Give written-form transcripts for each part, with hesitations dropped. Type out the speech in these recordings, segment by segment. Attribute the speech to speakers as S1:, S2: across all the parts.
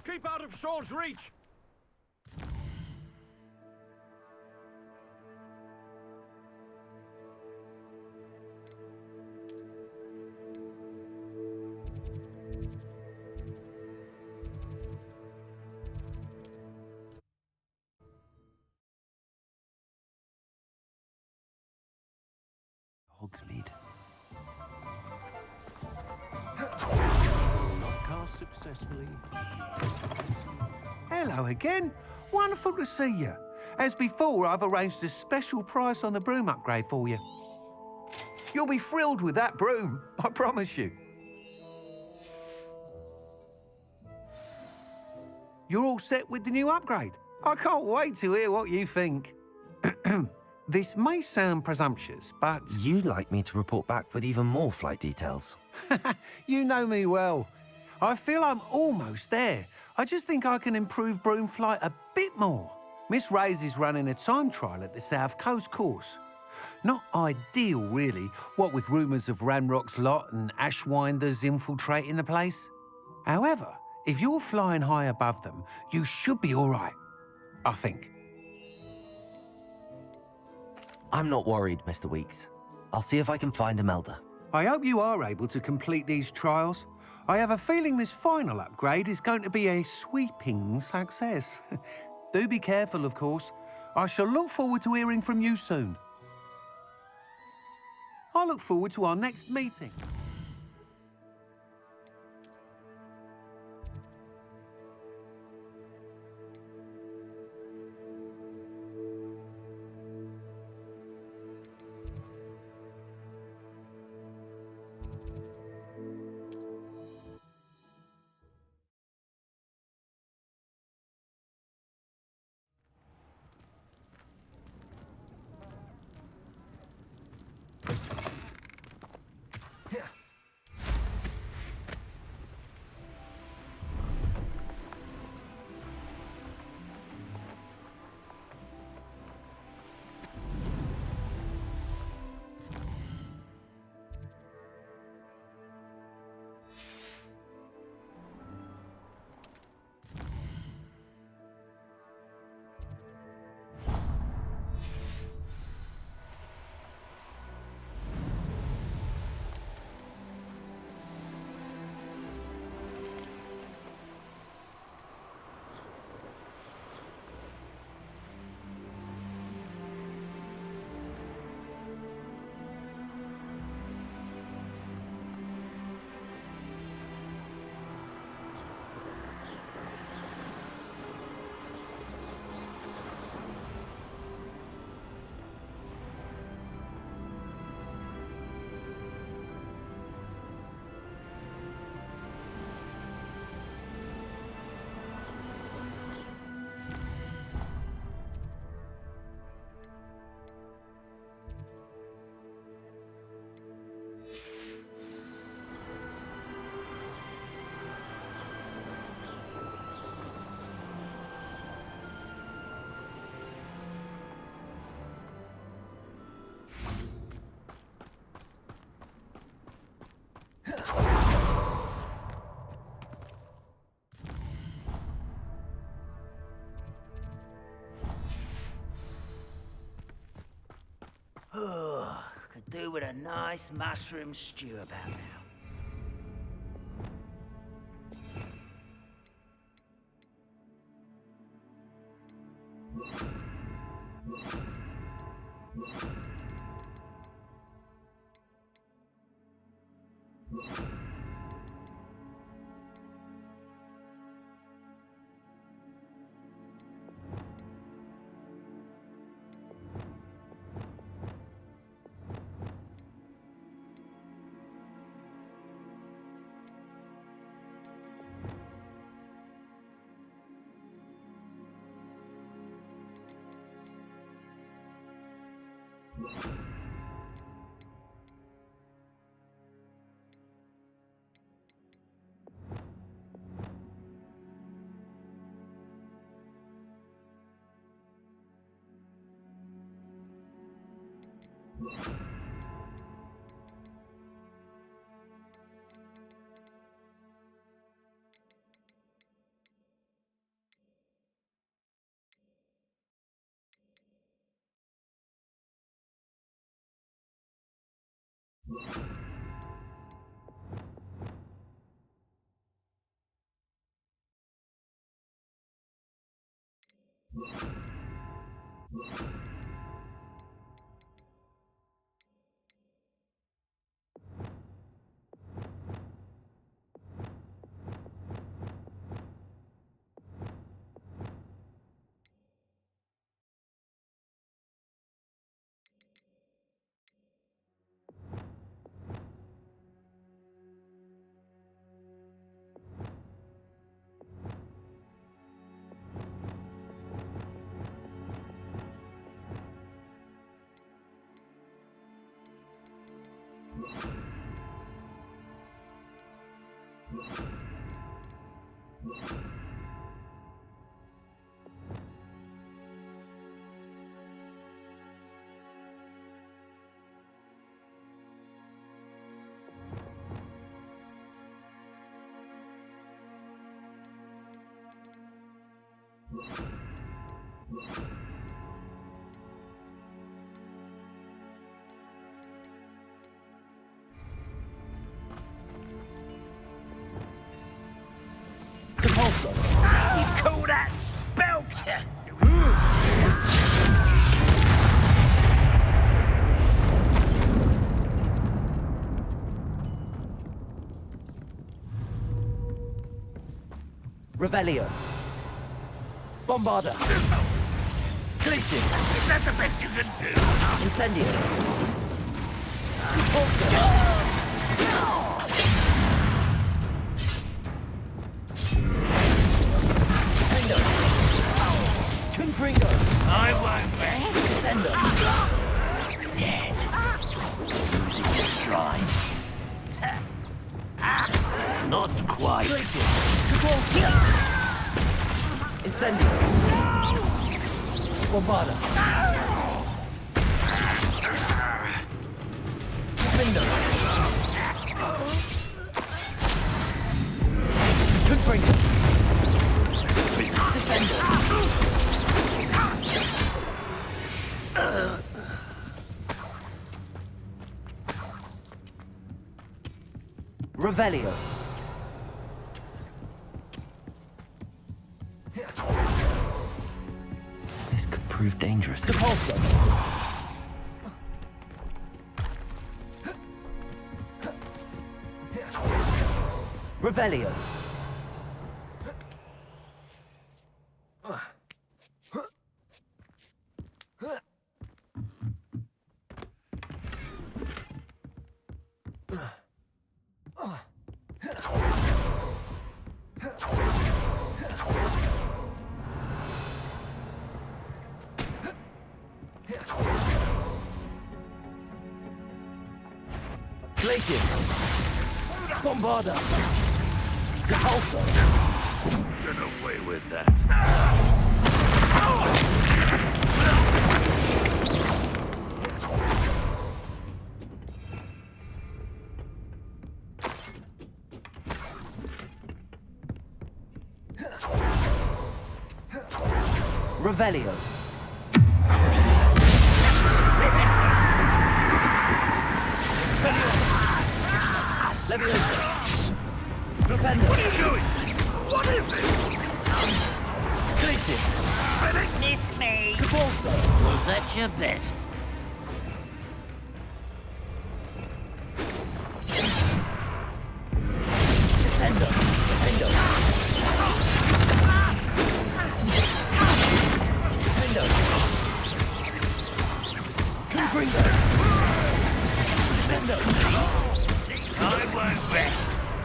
S1: Keep out of sword's reach!
S2: Hogsmeade. Not cast successfully.
S3: Hello again. Wonderful to see you. As before, I've arranged a special price on the broom upgrade for you. You'll be thrilled with that broom, I promise you. You're all set with the new upgrade. I can't wait to hear what you think. This may sound presumptuous, but...
S4: You'd like me to report back with even more flight details.
S3: You know me well. I feel I'm almost there. I just think I can improve broom flight a bit more. Miss Ray's is running a time trial at the South Coast course. Not ideal, really, what with rumours of Ranrock's lot and Ashwinders infiltrating the place. However, if you're flying high above them, you should be all right, I think.
S4: I'm not worried, Mr. Weeks. I'll see if I can find Imelda.
S3: I hope you are able to complete these trials. I have a feeling this final upgrade is going to be a sweeping success. Do be careful, of course. I shall look forward to hearing from you soon. I look forward to our next meeting.
S5: Could do with a nice mushroom stew about now.
S4: Compulso.
S5: You call that spelter?
S4: Revelio. Bombarda. Glacius.
S5: Is that the best you can do?
S4: Incendio. Compulso. Confringo.
S5: I won't bet.
S4: Descendo.
S5: Dead. Losing your stride. Not quite.
S4: Glacius. Compulso. Incendio. Bombarda. Confringo. Confringo. Descendo. Revelio. This could prove dangerous. Depulso. Revelio. Glacius. Bombarda. Depulso.
S5: Get away with that.
S4: Revelio. Leviosa. Flipendo.
S5: What are you doing? What is this?
S4: Glacius.
S5: Missed me.
S4: Depulso.
S5: Was that your best?
S4: Descendo. Flipendo. Flipendo. Confringo. Descendo.
S5: I won't rest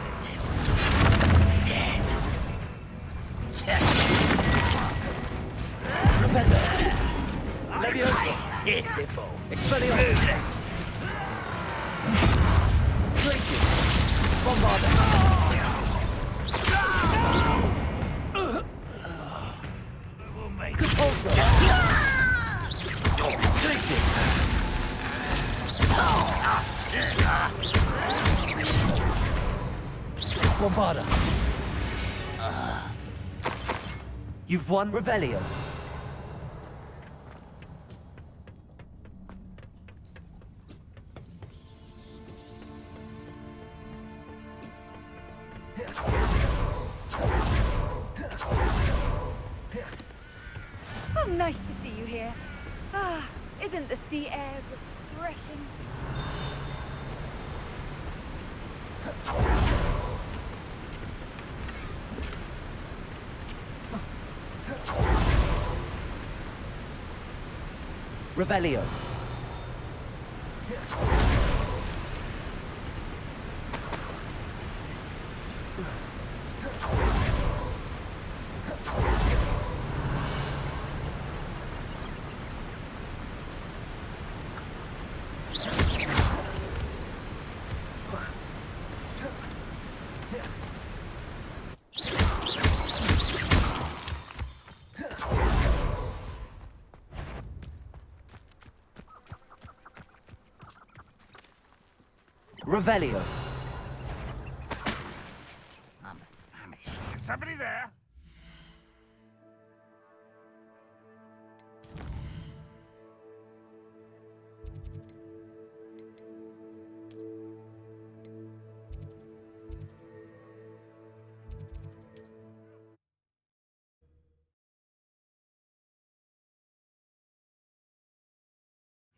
S5: until dead.
S4: Flipendo. Leviosa.
S5: Pitiful.
S4: Expelliarmus. Glacius. Bombarda.
S5: We'll make
S4: Compulso. Glacius. Bombarda. You've won Revelio.
S1: sea air refreshing.
S4: Revelio. Revelio.
S5: I'm famished. Is somebody there?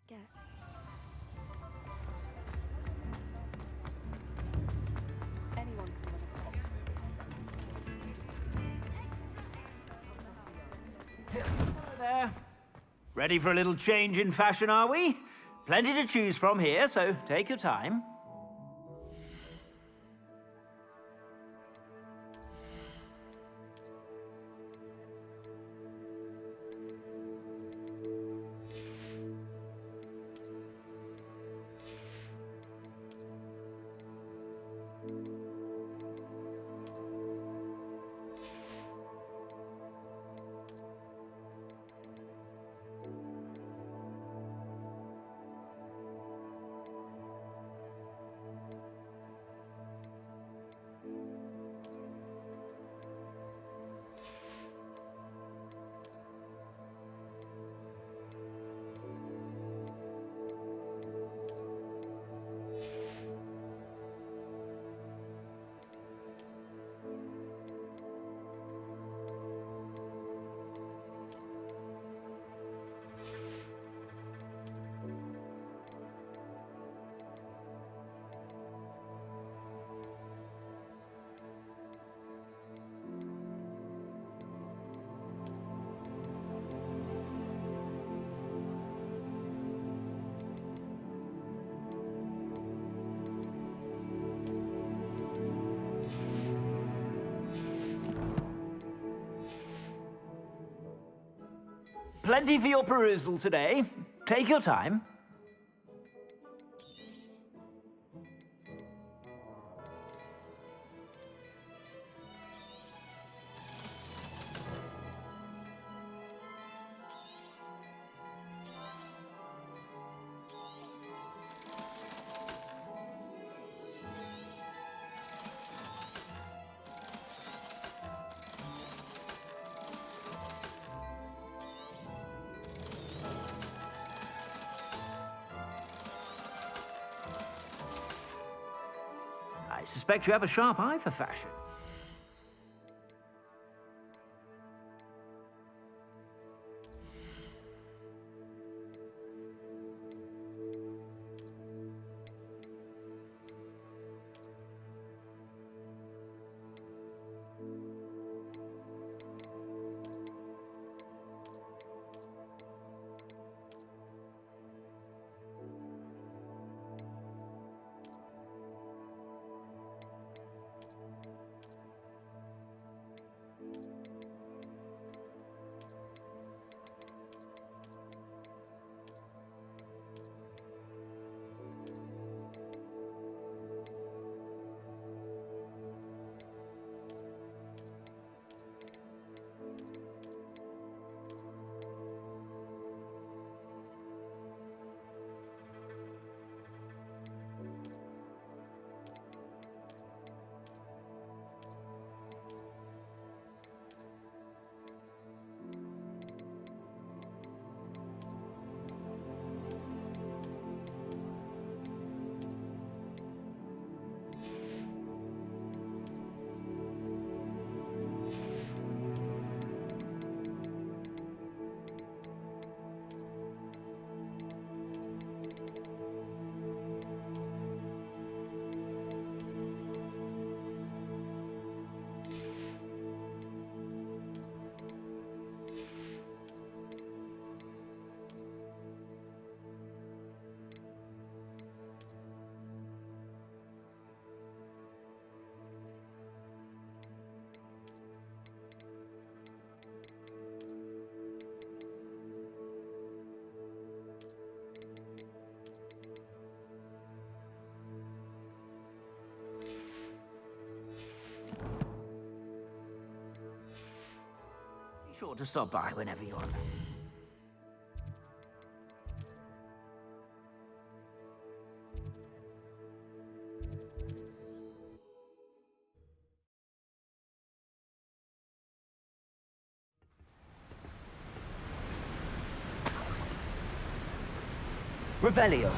S1: Get. Anyone can run a clock.
S5: There. Ready for a little change in fashion, are we? Plenty to choose from here, so take your time. Plenty for your perusal today. Take your time. I suspect you have a sharp eye for fashion. sure to stop by whenever you're around.
S4: Revelio.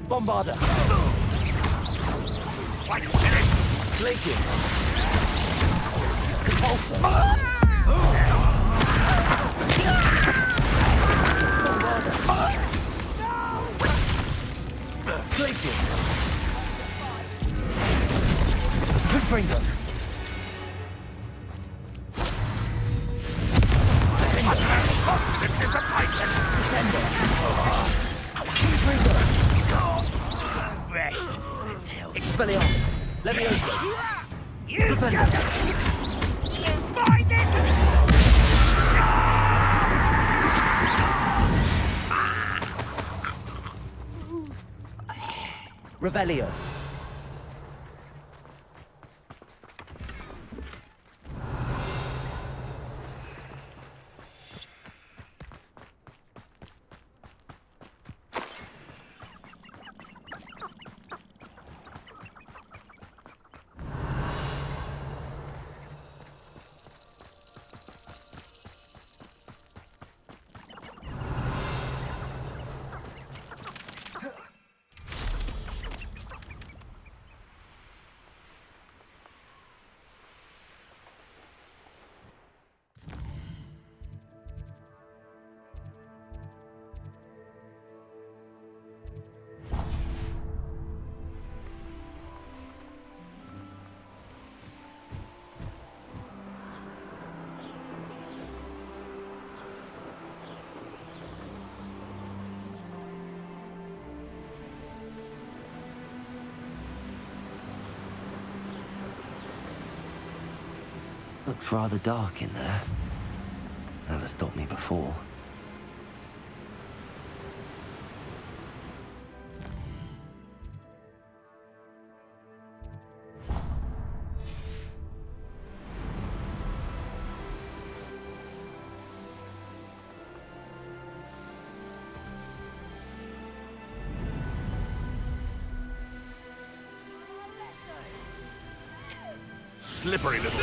S4: Bombarder. Glaciers. Repulsor. Bombarder. Glaciers. Confringo. Descender. Confringo.
S5: Rest until
S4: Expelliarmus. Levioso. Propender.
S5: find this.
S4: Revelio. Looks rather dark in there. Never stopped me before.
S2: Slippery little...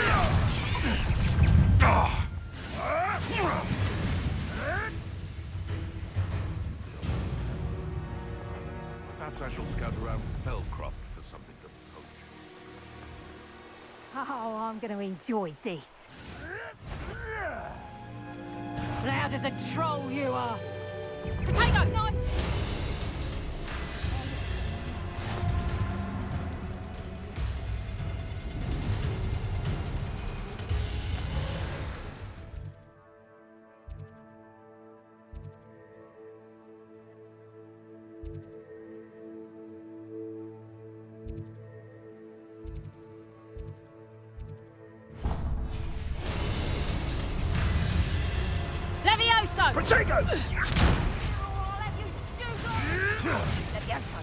S2: Perhaps I shall scout around Fellcroft for something to poach.
S1: Oh, I'm going to enjoy this. Loud as a troll you are. Potato knife! Levioso!
S2: Protego!
S1: I'll have you do Levioso.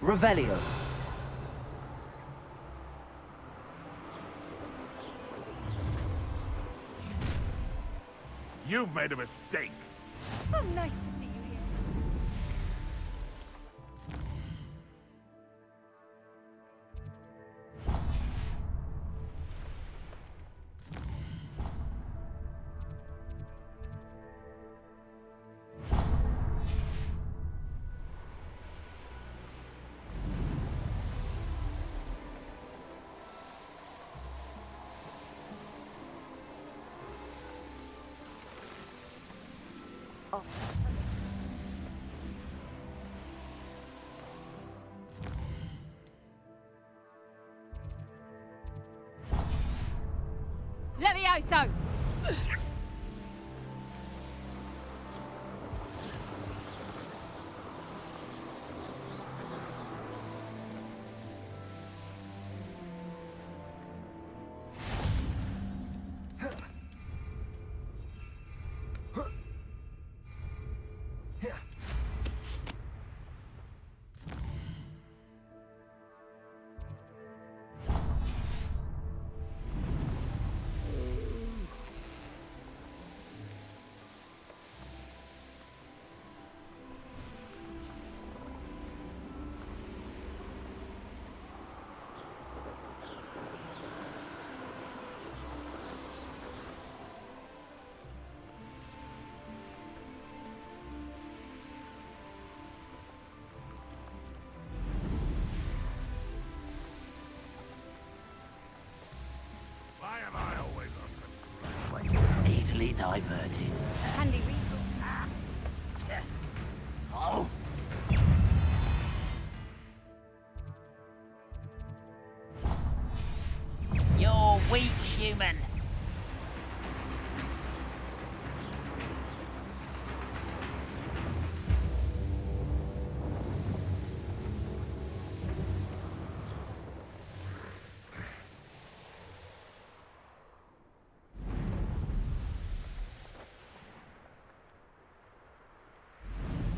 S4: Revelio.
S2: You've made a mistake.
S1: Oh, nice to see you here. Levioso!
S2: Why am I always on control?
S5: Easily diverted.
S1: Handy resource.
S5: Oh! You're weak, human.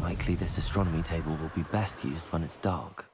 S4: Likely this astronomy table will be best used when it's dark.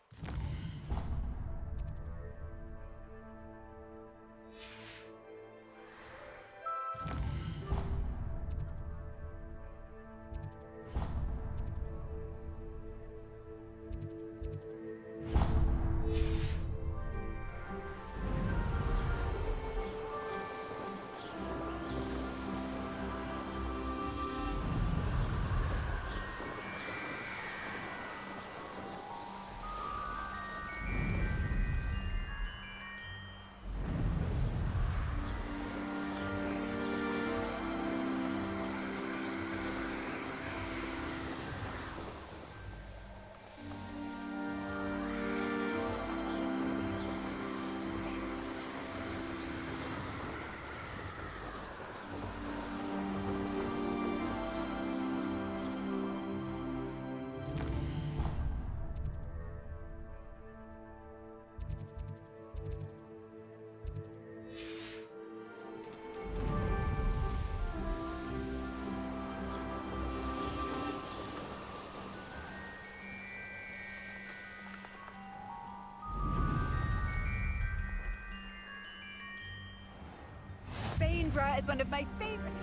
S1: Bainbra is one of my favorite.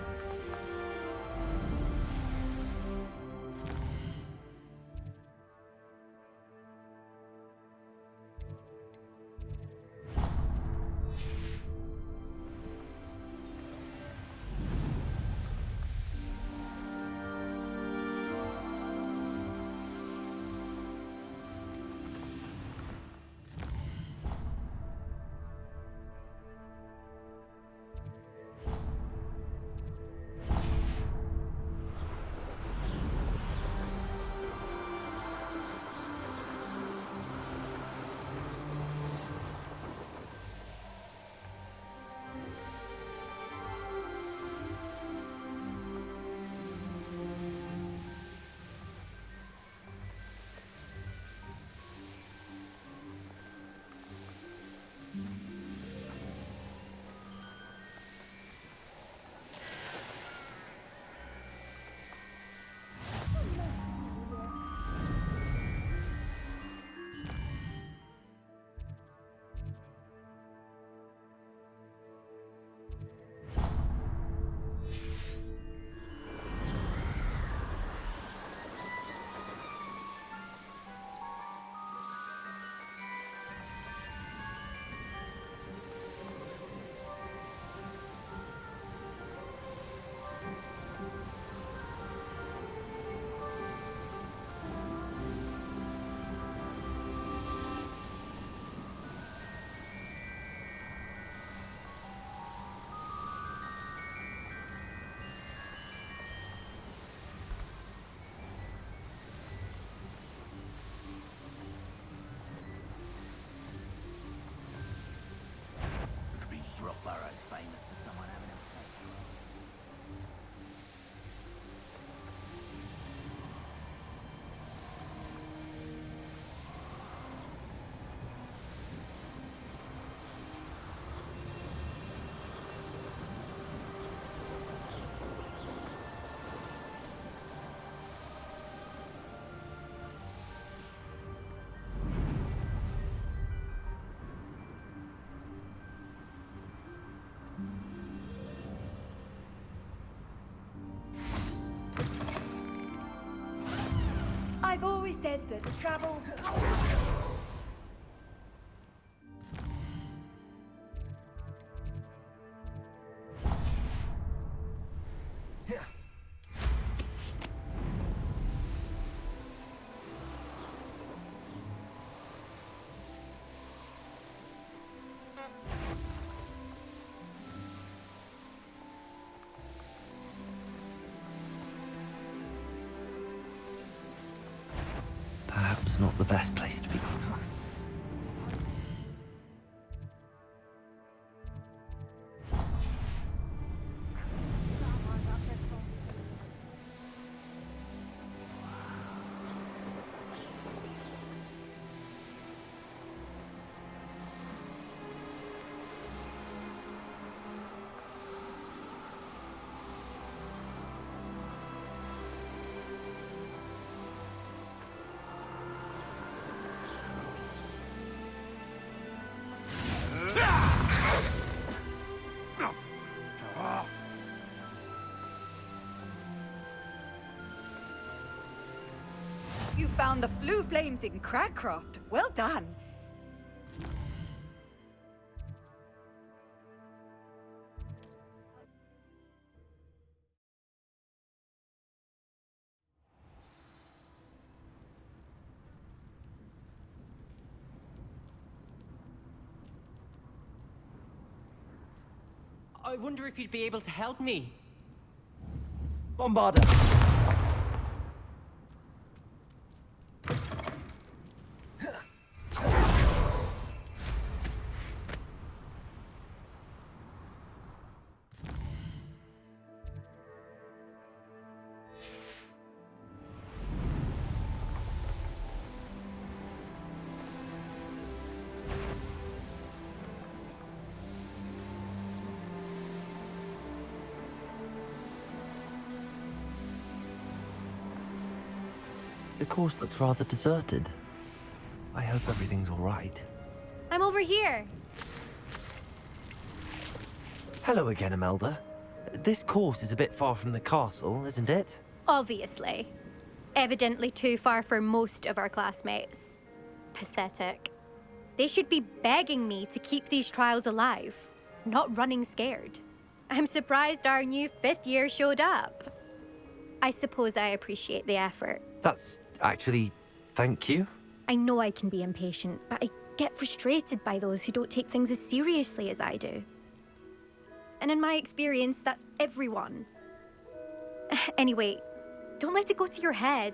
S6: I've always said that travel...
S4: Perhaps not the best place to be caught on.
S6: You found the blue flames in Cragcroft. Well done.
S7: I wonder if you'd be able to help me.
S4: Bombarda! The course looks rather deserted. I hope everything's all right.
S8: I'm over here.
S4: Hello again, Imelda. This course is a bit far from the castle, isn't it?
S8: Obviously. Evidently too far for most of our classmates. Pathetic. They should be begging me to keep these trials alive, not running scared. I'm surprised our new 5th year showed up. I suppose I appreciate the effort.
S4: That's actually... thank you.
S8: I know I can be impatient, but I get frustrated by those who don't take things as seriously as I do. And in my experience, that's everyone. Anyway, don't let it go to your head.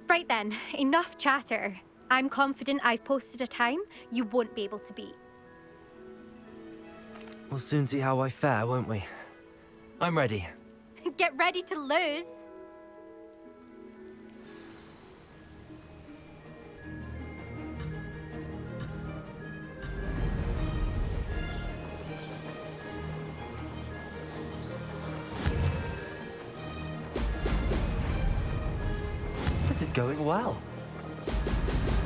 S8: Right then, enough chatter. I'm confident I've posted a time you won't be able to beat.
S4: We'll soon see how I fare, won't we? I'm ready.
S8: Get ready to lose.
S4: This is going well.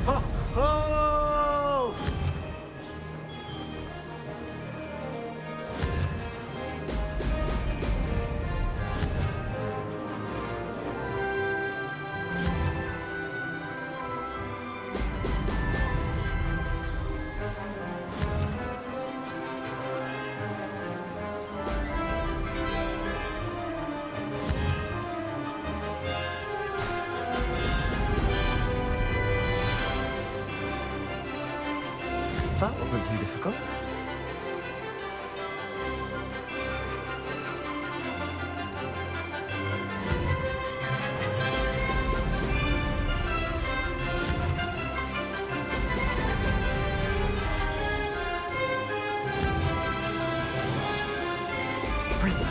S3: Ho! Ho!
S4: That wasn't too difficult. Brilliant.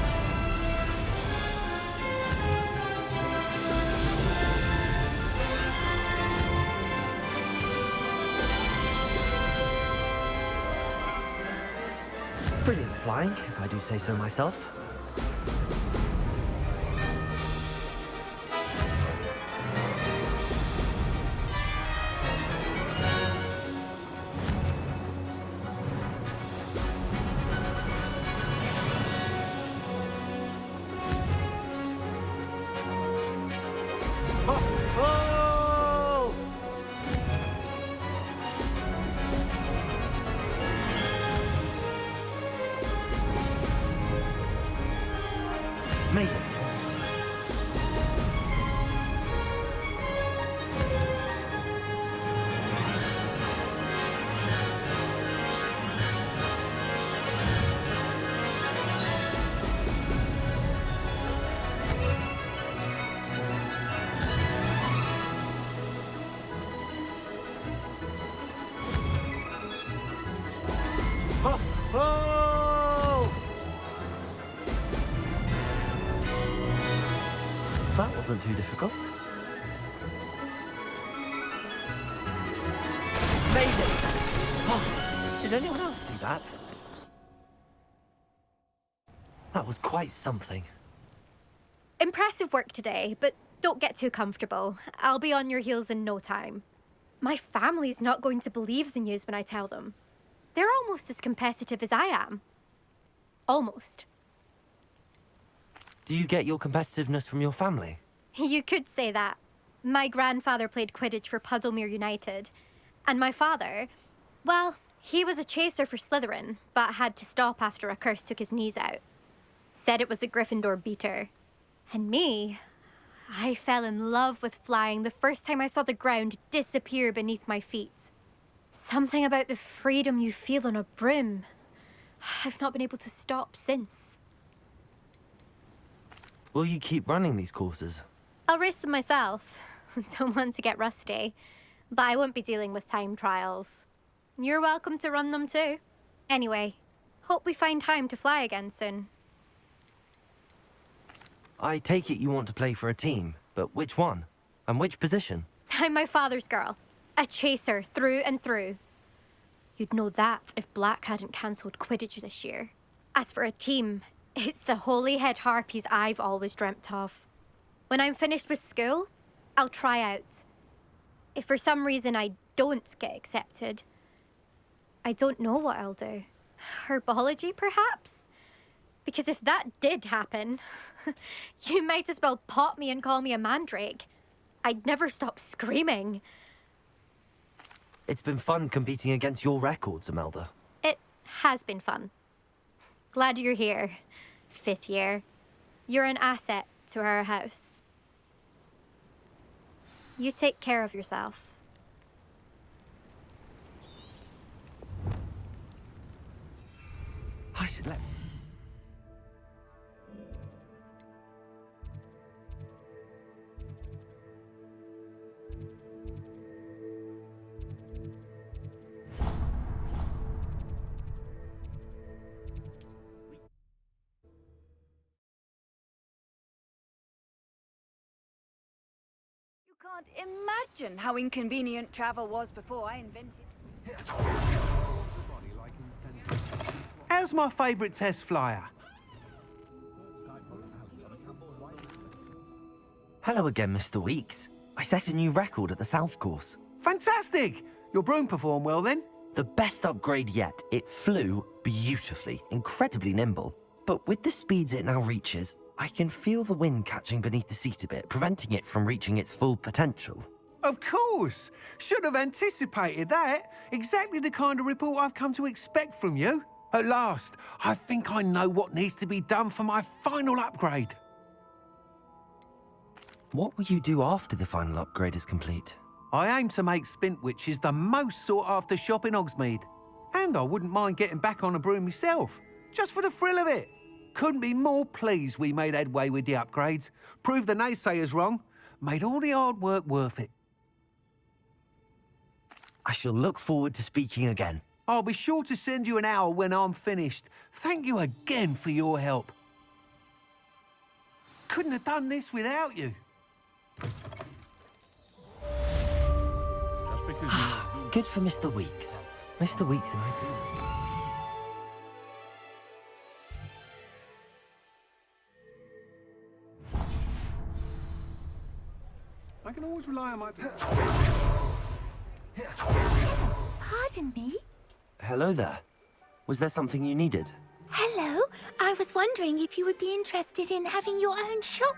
S4: Brilliant flying, if I do say so myself.
S3: Ho! Ho!
S4: wasn't too difficult. Made it! Oh, did anyone else see that? That was quite something.
S8: Impressive work today, but don't get too comfortable. I'll be on your heels in no time. My family's not going to believe the news when I tell them. They're almost as competitive as I am. Almost.
S4: Do you get your competitiveness from your family?
S8: You could say that. My grandfather played Quidditch for Puddlemere United. And my father, well, he was a chaser for Slytherin, but had to stop after a curse took his knees out. Said it was the Gryffindor beater. And me, I fell in love with flying the first time I saw the ground disappear beneath my feet. Something about the freedom you feel on a broom. I've not been able to stop since.
S4: Will you keep running these courses?
S8: I'll race them myself. Don't want to get rusty. But I won't be dealing with time trials. You're welcome to run them too. Anyway, hope we find time to fly again soon.
S4: I take it you want to play for a team, but which one? And which position?
S8: I'm my father's girl. A chaser through and through. You'd know that if Black hadn't cancelled Quidditch this year. As for a team, it's the Holyhead Harpies I've always dreamt of. When I'm finished with school, I'll try out. If for some reason I don't get accepted, I don't know what I'll do. Herbology, perhaps? Because if that did happen, you might as well pot me and call me a mandrake. I'd never stop screaming.
S4: It's been fun competing against your records, Imelda.
S8: It has been fun. Glad you're here, 5th year. You're an asset to our house. You take care of yourself.
S4: I should let...
S6: Can't imagine how inconvenient travel was before I invented.
S3: How's my favourite test flyer?
S4: Hello again, Mr. Weeks. I set a new record at the South Course.
S3: Fantastic! Your broom performed well then?
S4: The best upgrade yet. It flew beautifully, incredibly nimble. But with the speeds it now reaches, I can feel the wind catching beneath the seat a bit, preventing it from reaching its full potential.
S3: Of course! Should have anticipated that. Exactly the kind of report I've come to expect from you. At last, I think I know what needs to be done for my final upgrade.
S4: What will you do after the final upgrade is complete?
S3: I aim to make Spintwitches the most sought-after shop in Hogsmeade. And I wouldn't mind getting back on a broom myself, just for the thrill of it. Couldn't be more pleased we made headway with the upgrades, proved the naysayers wrong, made all the hard work worth it.
S4: I shall look forward to speaking again.
S3: I'll be sure to send you an owl when I'm finished. Thank you again for your help. Couldn't have done this without you.
S2: Just because you...
S4: Good for Mr. Weeks. Mr. Weeks and I do.
S3: I can always rely on my...
S9: Pardon me?
S4: Hello there. Was there something you needed?
S9: Hello. I was wondering if you would be interested in having your own shop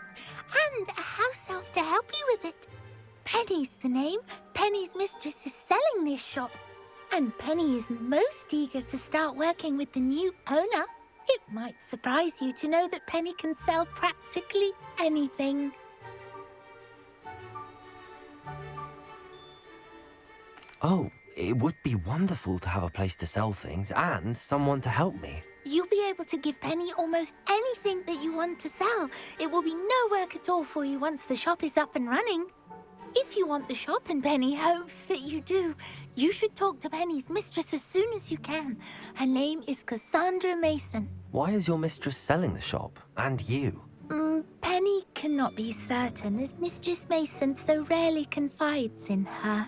S9: and a house elf to help you with it. Penny's the name. Penny's mistress is selling this shop. And Penny is most eager to start working with the new owner. It might surprise you to know that Penny can sell practically anything.
S4: Oh, it would be wonderful to have a place to sell things and someone to help me.
S9: You'll be able to give Penny almost anything that you want to sell. It will be no work at all for you once the shop is up and running. If you want the shop and Penny hopes that you do, you should talk to Penny's mistress as soon as you can. Her name is Cassandra Mason.
S4: Why is your mistress selling the shop? And you?
S9: Penny cannot be certain as Mistress Mason so rarely confides in her.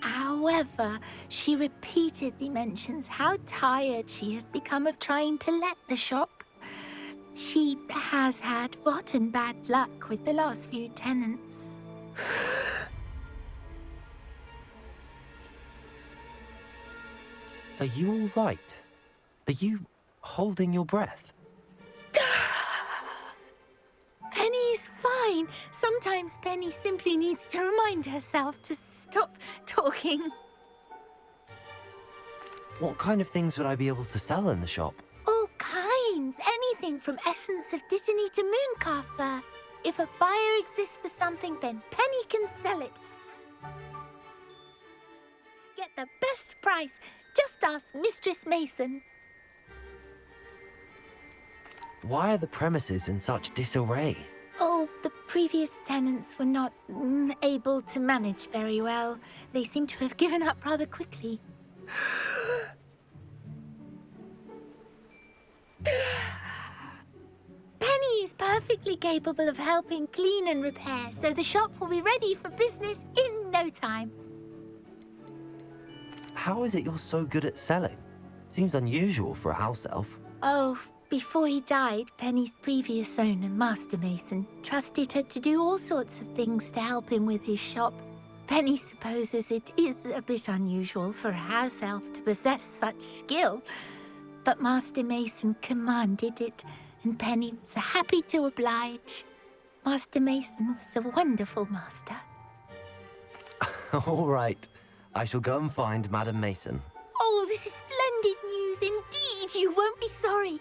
S9: However, she repeatedly mentions how tired she has become of trying to let the shop. She has had rotten bad luck with the last few tenants.
S4: Are you all right? Are you holding your breath?
S9: Penny's fine. Sometimes Penny simply needs to remind herself to stop talking.
S4: What kind of things would I be able to sell in the shop?
S9: All kinds. Anything from essence of Dittany to mooncalf fur. If a buyer exists for something, then Penny can sell it. Get the best price. Just ask Mistress Mason.
S4: Why are the premises in such disarray?
S9: Oh, the previous tenants were not able to manage very well. They seem to have given up rather quickly. Penny is perfectly capable of helping clean and repair, so the shop will be ready for business in no time.
S4: How is it you're so good at selling? Seems unusual for a house elf.
S9: Oh, before he died, Penny's previous owner, Master Mason, trusted her to do all sorts of things to help him with his shop. Penny supposes it is a bit unusual for a house elf to possess such skill, but Master Mason commanded it, and Penny was happy to oblige. Master Mason was a wonderful master.
S4: All right. I shall go and find Madam Mason.
S9: Oh, this is splendid news indeed. You won't be sorry.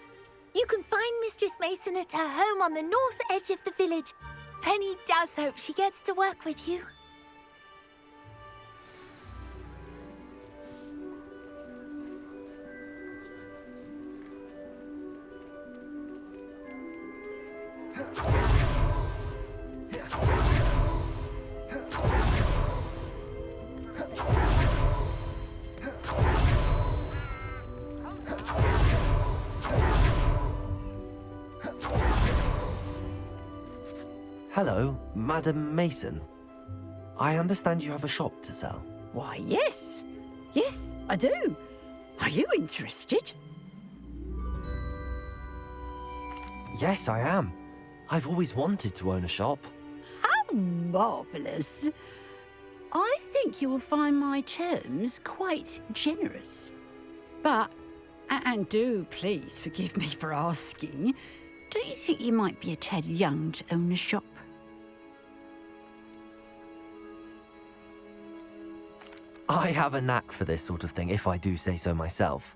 S9: You can find Mistress Mason at her home on the north edge of the village. Penny does hope she gets to work with you.
S4: Hello, Madam Mason. I understand you have a shop to sell.
S1: Why, yes. Yes, I do. Are you interested?
S4: Yes, I am. I've always wanted to own a shop.
S1: How marvellous. I think you will find my terms quite generous. But, and do please forgive me for asking, don't you think you might be a tad young to own a shop?
S4: I have a knack for this sort of thing, if I do say so myself.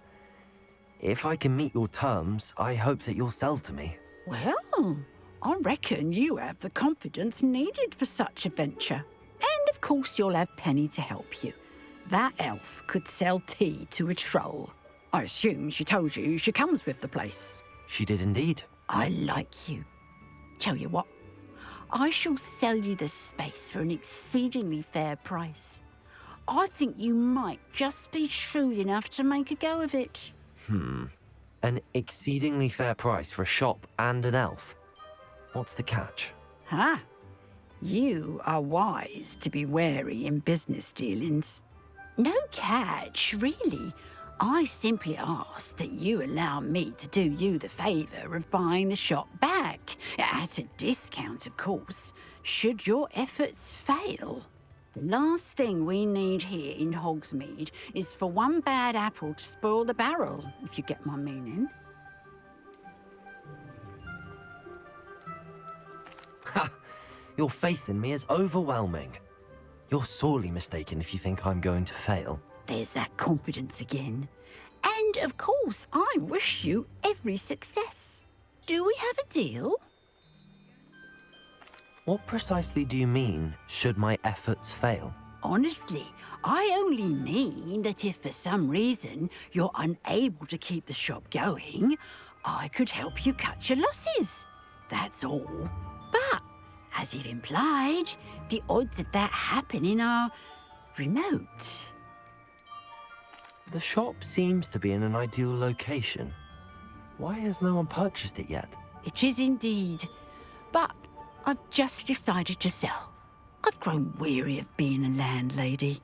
S4: If I can meet your terms, I hope that you'll sell to me.
S1: Well, I reckon you have the confidence needed for such a venture. And of course you'll have Penny to help you. That elf could sell tea to a troll. I assume she told you she comes with the place.
S4: She did indeed.
S1: I like you. Tell you what, I shall sell you the space for an exceedingly fair price. I think you might just be shrewd enough to make a go of it.
S4: An exceedingly fair price for a shop and an elf. What's the catch?
S1: Huh? You are wise to be wary in business dealings. No catch, really. I simply ask that you allow me to do you the favour of buying the shop back, at a discount, of course, should your efforts fail. The last thing we need here in Hogsmeade is for one bad apple to spoil the barrel, if you get my meaning.
S4: Ha! Your faith in me is overwhelming. You're sorely mistaken if you think I'm going to fail.
S1: There's that confidence again. And, of course, I wish you every success. Do we have a deal?
S4: What precisely do you mean, should my efforts fail?
S1: Honestly, I only mean that if for some reason you're unable to keep the shop going, I could help you cut your losses. That's all. But, as you've implied, the odds of that happening are remote.
S4: The shop seems to be in an ideal location. Why has no one purchased it yet?
S1: It is indeed. But I've just decided to sell. I've grown weary of being a landlady.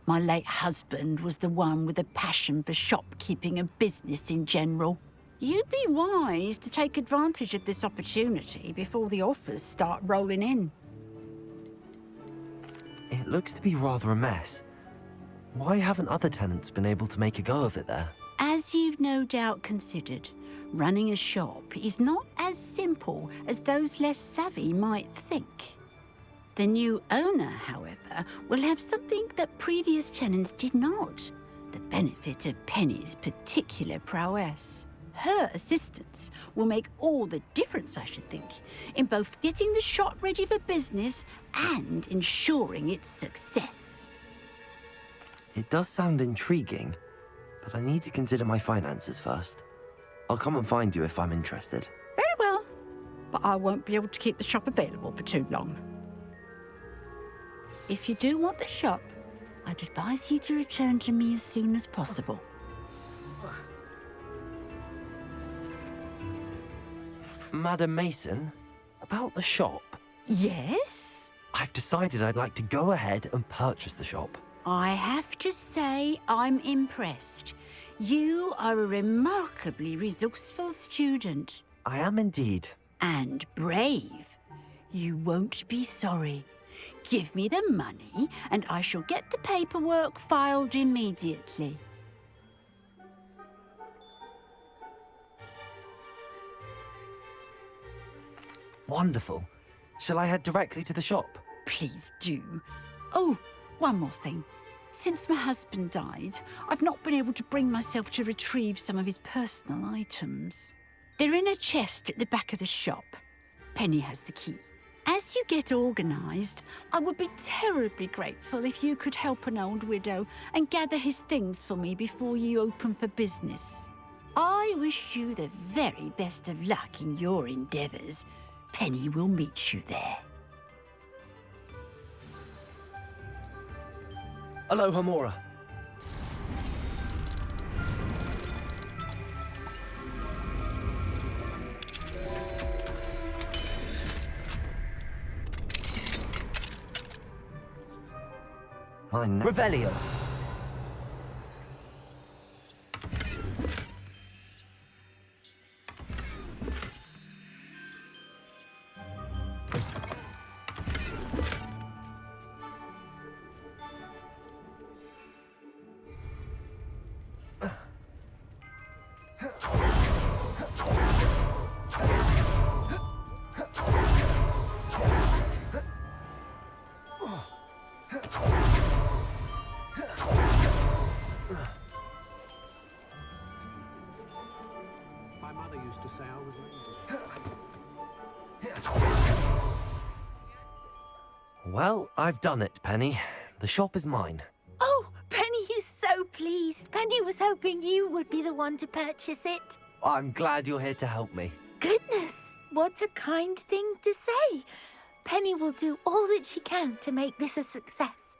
S1: My late husband was the one with a passion for shopkeeping and business in general. You'd be wise to take advantage of this opportunity before the offers start rolling in.
S4: It looks to be rather a mess. Why haven't other tenants been able to make a go of it there?
S1: As you've no doubt considered, running a shop is not as simple as those less savvy might think. The new owner, however, will have something that previous tenants did not. The benefit of Penny's particular prowess. Her assistance will make all the difference, I should think, in both getting the shop ready for business and ensuring its success.
S4: It does sound intriguing, but I need to consider my finances first. I'll come and find you if I'm interested.
S1: Very well, but I won't be able to keep the shop available for too long. If you do want the shop, I'd advise you to return to me as soon as possible.
S4: Madam Mason, about the shop.
S1: Yes?
S4: I've decided I'd like to go ahead and purchase the shop.
S1: I have to say I'm impressed. You are a remarkably resourceful student.
S4: I am indeed.
S1: And brave. You won't be sorry. Give me the money and I shall get the paperwork filed immediately.
S4: Wonderful. Shall I head directly to the shop?
S1: Please do. Oh, one more thing. Since my husband died, I've not been able to bring myself to retrieve some of his personal items. They're in a chest at the back of the shop. Penny has the key. As you get organised, I would be terribly grateful if you could help an old widow and gather his things for me before you open for business. I wish you the very best of luck in your endeavours. Penny will meet you there.
S4: Aloha, Mora. Revelio.
S3: My mother used to say I was lazy.
S4: Well, I've done it, Penny. The shop is mine.
S9: Oh, Penny is so pleased. Penny was hoping you would be the one to purchase it.
S4: I'm glad you're here to help me.
S9: Goodness, what a kind thing to say. Penny will do all that she can to make this a success.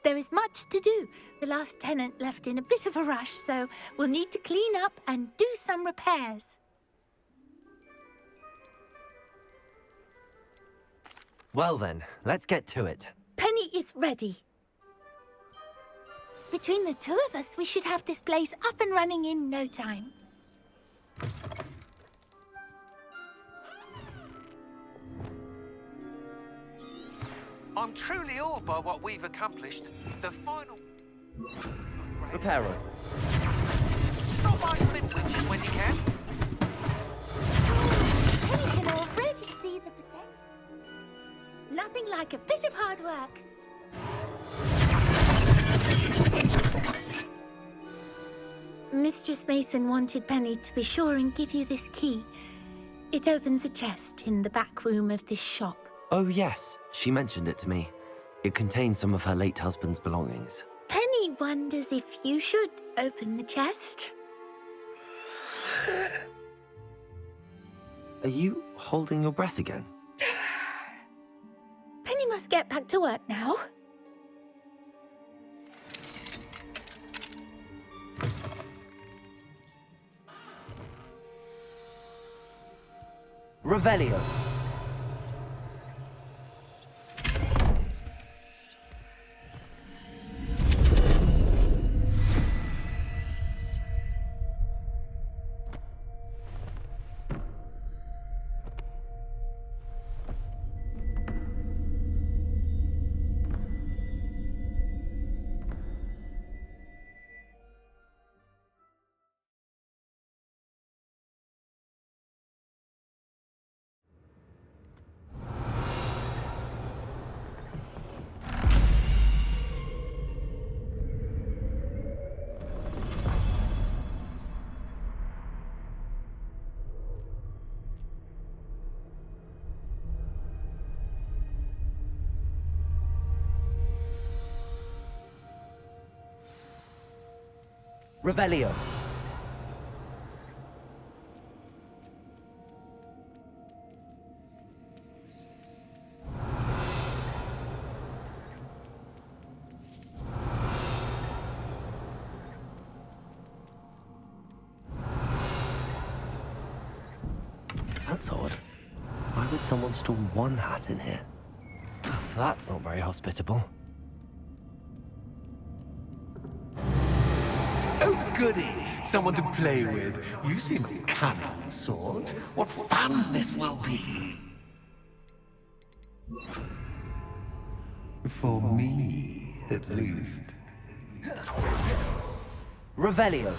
S9: There is much to do. The last tenant left in a bit of a rush, so we'll need to clean up and do some repairs.
S4: Well then, let's get to it.
S9: Penny is ready. Between the two of us, we should have this place up and running in no time.
S3: I'm truly awed by what we've accomplished. The final...
S4: Reparo.
S3: Stop my spin witches when you can.
S9: Penny can already see the potential. Nothing like a bit of hard work. Mistress Mason wanted Penny to be sure and give you this key. It opens a chest in the back room of this shop.
S4: Oh yes, she mentioned it to me. It contains some of her late husband's belongings.
S9: Penny wonders if you should open the chest.
S4: Are you holding your breath again?
S9: Penny must get back to work now.
S4: Revelio. Revelio. That's odd. Why would someone store one hat in here? That's not very hospitable.
S3: Oh, goody! Someone to play with. You seem a cunning sort. What fun this will be! For me, at least.
S4: Revelio.